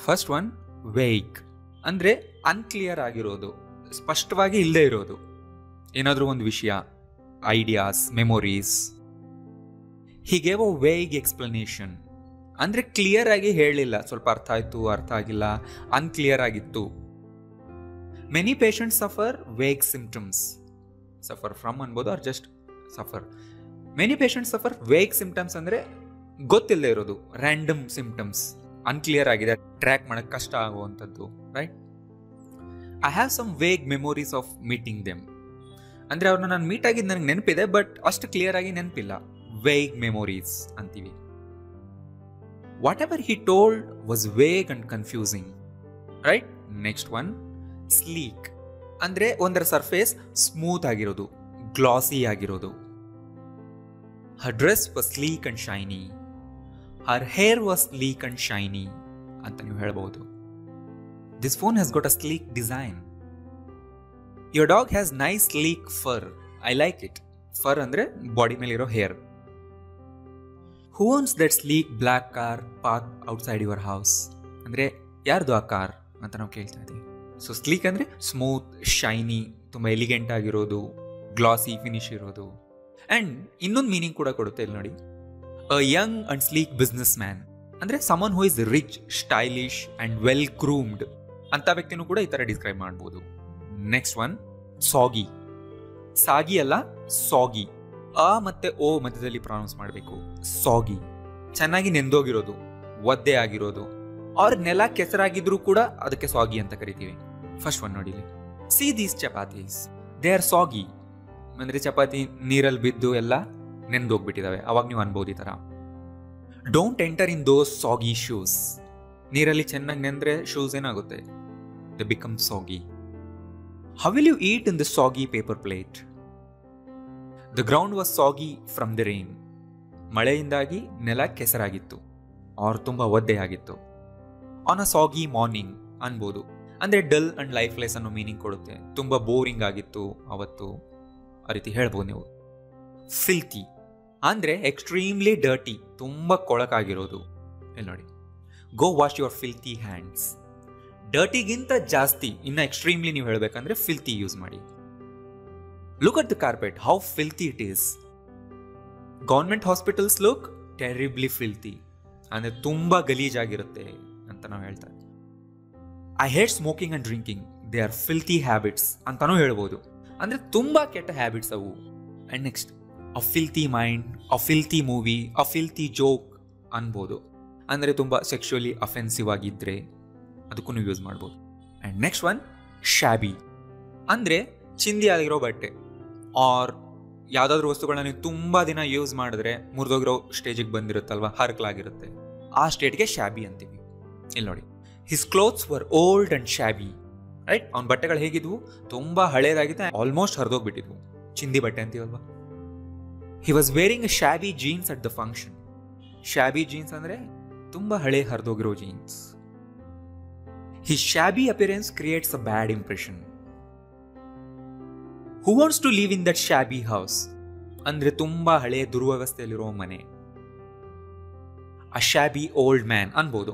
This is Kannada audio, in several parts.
ಫಸ್ಟ್ ಒನ್ ವೇಗ್, ಅಂದರೆ ಅನ್ಕ್ಲಿಯರ್ ಆಗಿರೋದು, ಸ್ಪಷ್ಟವಾಗಿ ಇಲ್ಲದೆ ಇರೋದು. ಏನಾದರೂ ಒಂದು ವಿಷಯ, ಐಡಿಯಾಸ್, ಮೆಮೊರೀಸ್. ಹೀಗೆ ವೇಗ್ ಎಕ್ಸ್ಪ್ಲನೇಷನ್, ಅಂದರೆ ಕ್ಲಿಯರ್ ಆಗಿ ಹೇಳಲಿಲ್ಲ, ಸ್ವಲ್ಪ ಅರ್ಥ ಆಯಿತು, ಅರ್ಥ ಆಗಿಲ್ಲ, ಅನ್ಕ್ಲಿಯರ್ ಆಗಿತ್ತು. Many patients suffer vague symptoms. Suffer from ಅನ್ಬೋದು, or just suffer. Many patients suffer vague symptoms ಅಂದರೆ ಗೊತ್ತಿಲ್ಲದೆ ಇರೋದು, ರ್ಯಾಂಡಮ್ ಸಿಂಪ್ಟಮ್ಸ್, ಅನ್ಕ್ಲಿಯರ್ ಆಗಿದೆ, ಟ್ರ್ಯಾಕ್ ಮಾಡೋಕ್ಕೆ ಕಷ್ಟ ಆಗುವಂಥದ್ದು, right? I have some vague memories of meeting them. ಅಂದರೆ ಅವ್ರನ್ನ ನಾನು ಮೀಟ್ ಆಗಿದ್ದು ನನಗೆ ನೆನಪಿದೆ, ಬಟ್ ಅಷ್ಟು ಕ್ಲಿಯರ್ ಆಗಿ ನೆನಪಿಲ್ಲ. ವೇಗ್ ಮೆಮೊರೀಸ್ ಅಂತೀವಿ. Whatever he told was vague and confusing, right? Next one sleek, ಅಂದರೆ ಒಂದರ ಸರ್ಫೇಸ್ ಸ್ಮೂತ್ ಆಗಿರೋದು, ಗ್ಲಾಸಿ ಆಗಿರೋದು. Her dress was sleek and shiny, her hair was sleek and shiny ಅಂತ ನೀವು ಹೇಳ್ಬೋದು. This phone has got a sleek design. Your dog has nice sleek fur, I like it. Fur ಅಂದರೆ ಬಾಡಿ ಮೇಲಿರೋ hair. Who owns that sleek black car park outside your house, ಅಂದರೆ ಯಾರ್ದು ಆ ಕಾರ್ ಅಂತ ನಾವು ಕೇಳ್ತಾ ಇದ್ದೀವಿ. ಸೊ ಸ್ಲೀಕ್ ಅಂದರೆ ಸ್ಮೂತ್, ಶೈನಿ, ತುಂಬ ಎಲಿಗೆಂಟ್ ಆಗಿರೋದು, ಗ್ಲಾಸಿ ಫಿನಿಶ್ ಇರೋದು. ಆ್ಯಂಡ್ ಇನ್ನೊಂದು ಮೀನಿಂಗ್ ಕೂಡ ಕೊಡುತ್ತೆ ಇಲ್ಲಿ ನೋಡಿ, a young and sleek businessman, ಅಂದರೆ someone who is rich, stylish and well groomed ಅಂತ ವ್ಯಕ್ತಿನೂ ಕೂಡ ಈ ಥರ ಡಿಸ್ಕ್ರೈಬ್ ಮಾಡ್ಬೋದು. ನೆಕ್ಸ್ಟ್ ಒನ್ ಸಾಗಿ. ಸಾಗಿ ಅಲ್ಲ, ಸಾಗಿ. ಅ ಮತ್ತೆ ಓ ಮಧ್ಯದಲ್ಲಿ ಪ್ರೊನೌನ್ಸ್ ಮಾಡಬೇಕು. ಸಾಗಿ, ಚೆನ್ನಾಗಿ ನೆಂದೋಗಿರೋದು, ಒದ್ದೆ ಆಗಿರೋದು, ಅವ್ರ ನೆಲ ಕೆಸರಾಗಿದ್ರೂ ಕೂಡ ಅದಕ್ಕೆ ಸಾಗಿ ಅಂತ ಕರಿತೀವಿ. ಫಸ್ಟ್ ಒನ್ ನೋಡಿ, see these chapatis, they are ಸಾಗಿ. ಅಂದರೆ ಚಪಾತಿ ನೀರಲ್ಲಿ ಬಿದ್ದು ಎಲ್ಲ ನೆಂದೋಗ್ಬಿಟ್ಟಿದ್ದಾವೆ, ಅವಾಗ ನೀವು ಅನ್ಬೋದು ಈ ಥರ. ಡೋಂಟ್ ಎಂಟರ್ ಇನ್ ದೋಸ್ ಸಾಗಿ ಶೂಸ್. ನೀರಲ್ಲಿ ಚೆನ್ನಾಗಿ ನೆಂದ್ರೆ ಶೂಸ್ ಏನಾಗುತ್ತೆ? They become soggy. How will you eat in the soggy paper plate? The ground was soggy from the rain. ಮಳೆಯಿಂದಾಗಿ ನೆಲ ಕೆಸರಾಗಿತ್ತು, ಅವ್ರು ತುಂಬ ಒದ್ದೆಯಾಗಿತ್ತು. ಆನ್ ಅ ಸಾಗಿ ಮಾರ್ನಿಂಗ್ ಅನ್ಬೋದು, ಅಂದರೆ ಡಲ್ ಅಂಡ್ ಲೈಫ್ಲೆಸ್ ಅನ್ನೋ ಮೀನಿಂಗ್ ಕೊಡುತ್ತೆ. ತುಂಬ ಬೋರಿಂಗ್ ಆಗಿತ್ತು ಅವತ್ತು, ಆ ರೀತಿ ಹೇಳ್ಬೋದು ನೀವು. ಫಿಲ್ತಿ ಅಂದರೆ ಎಕ್ಸ್ಟ್ರೀಮ್ಲಿ ಡರ್ಟಿ, ತುಂಬ ಕೊಳಕಾಗಿರೋದು. ಇಲ್ಲಿ ನೋಡಿ, go wash your filthy hands. ಡರ್ಟಿಗಿಂತ ಜಾಸ್ತಿ ಇನ್ನು ಎಕ್ಸ್ಟ್ರೀಮ್ಲಿ ನೀವು ಹೇಳಬೇಕಂದ್ರೆ ಫಿಲ್ತಿ ಯೂಸ್ ಮಾಡಿ. Look at the carpet, how filthy it is. Government hospitals look terribly filthy, ಅಂದರೆ ತುಂಬ ಗಲೀಜಾಗಿರುತ್ತೆ ಅಂತ ನಾವು ಹೇಳ್ತಾರೆ. I hate smoking and drinking, they are filthy habits ಅಂತಾನೂ ಹೇಳ್ಬೋದು, ಅಂದರೆ ತುಂಬ ಕೆಟ್ಟ ಹ್ಯಾಬಿಟ್ಸ್ ಅವು. And next a filthy mind, a filthy movie, a filthy joke ಅನ್ಬೋದು, ಅಂದರೆ ತುಂಬ ಸೆಕ್ಷುವಲಿ ಅಫೆನ್ಸಿವ್ ಆಗಿದ್ದರೆ ಅದಕ್ಕೂ ನೀವು ಯೂಸ್ ಮಾಡ್ಬೋದು. ಆ್ಯಂಡ್ ನೆಕ್ಸ್ಟ್ ಒನ್ ಶಾಬಿ, ಅಂದರೆ ಚಿಂದಿ ಆಗಿರೋ ಬಟ್ಟೆ, ಆರ್ ಯಾವುದಾದ್ರೂ ವಸ್ತುಗಳನ್ನ ನೀವು ತುಂಬ ದಿನ ಯೂಸ್ ಮಾಡಿದ್ರೆ ಮುರಿದೋಗಿರೋ ಸ್ಟೇಜಿಗೆ ಬಂದಿರುತ್ತಲ್ವ, ಹರ್ಕಲಾಗಿರುತ್ತೆ, ಆ ಸ್ಟೇಟ್ಗೆ ಶಾಬಿ ಅಂತೀವಿ. ಇಲ್ಲಿ ನೋಡಿ, his clothes were old and shabby, right? ಅವ್ನ ಬಟ್ಟೆಗಳು ಹೇಗಿದ್ವು? ತುಂಬ ಹಳೇದಾಗಿತ್ತು, ಆಲ್ಮೋಸ್ಟ್ ಹರಿದೋಗ್ಬಿಟ್ಟಿದ್ವು, ಚಿಂದಿ ಬಟ್ಟೆ ಅಂತೀವಲ್ವ. He was wearing a shabby jeans at the function. Shabby jeans ಅಂದರೆ ತುಂಬ ಹಳೆ ಹರಿದೋಗಿರೋ jeans. His shabby appearance creates a bad impression. Who wants to live in that shabby house, ಅಂದರೆ ತುಂಬ ಹಳೆ ದುರ್ವ್ಯವಸ್ಥೆಯಲ್ಲಿರೋ ಮನೆ. ಅ ಶಾಬಿ ಓಲ್ಡ್ ಮ್ಯಾನ್ ಅನ್ಬೋದು,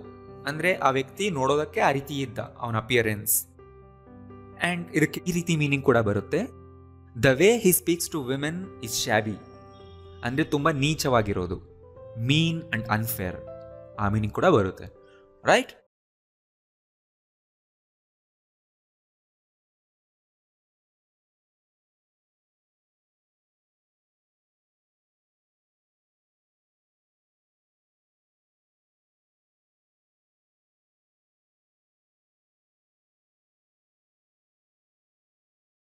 ಅಂದರೆ ಆ ವ್ಯಕ್ತಿ ನೋಡೋದಕ್ಕೆ ಆ ರೀತಿ ಇದ್ದ, ಅವನ ಅಪಿಯರೆನ್ಸ್. ಆ್ಯಂಡ್ ಇದಕ್ಕೆ ಈ ರೀತಿ ಮೀನಿಂಗ್ ಕೂಡ ಬರುತ್ತೆ, the way he speaks to women is shabby, ಅಂದರೆ ತುಂಬ ನೀಚವಾಗಿರೋದು, ಮೀನ್ ಅಂಡ್ ಅನ್ಫೇರ್, ಆ ಮೀನಿಂಗ್ ಕೂಡ ಬರುತ್ತೆ, ರೈಟ್?